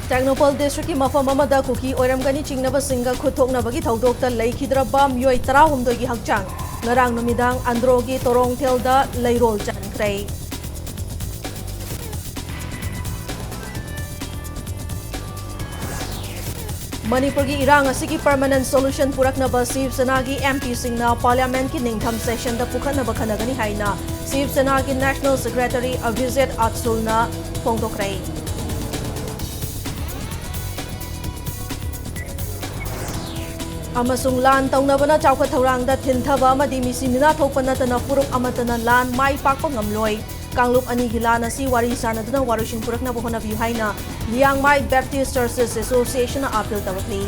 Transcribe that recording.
Technopol District ki mafam amada kuki oiramgani chingnaba singa khuthoknabagi thaudokta leikhidraba myoi 16 gi hakchang ngarang numidang androgi torong thelda leirol chankrai Manipur ki irang asigi permanent solution puraknaba Shiv Sena gi MP singna parliament ki ningtham session da pukhanaba khanagani haina Shiv Sena ki national secretary Avijit Atsulna phongdokrai amasung lan taunabana chawkha thaurangda thinthaba amadi misimina thokpanatana puruk amatana lan mai pakpa ngamloi Kanglup ani gilana si wari sanaduna warushin purakna bohona biu haina Liang Mai Baptist Churches Association appeal tawakli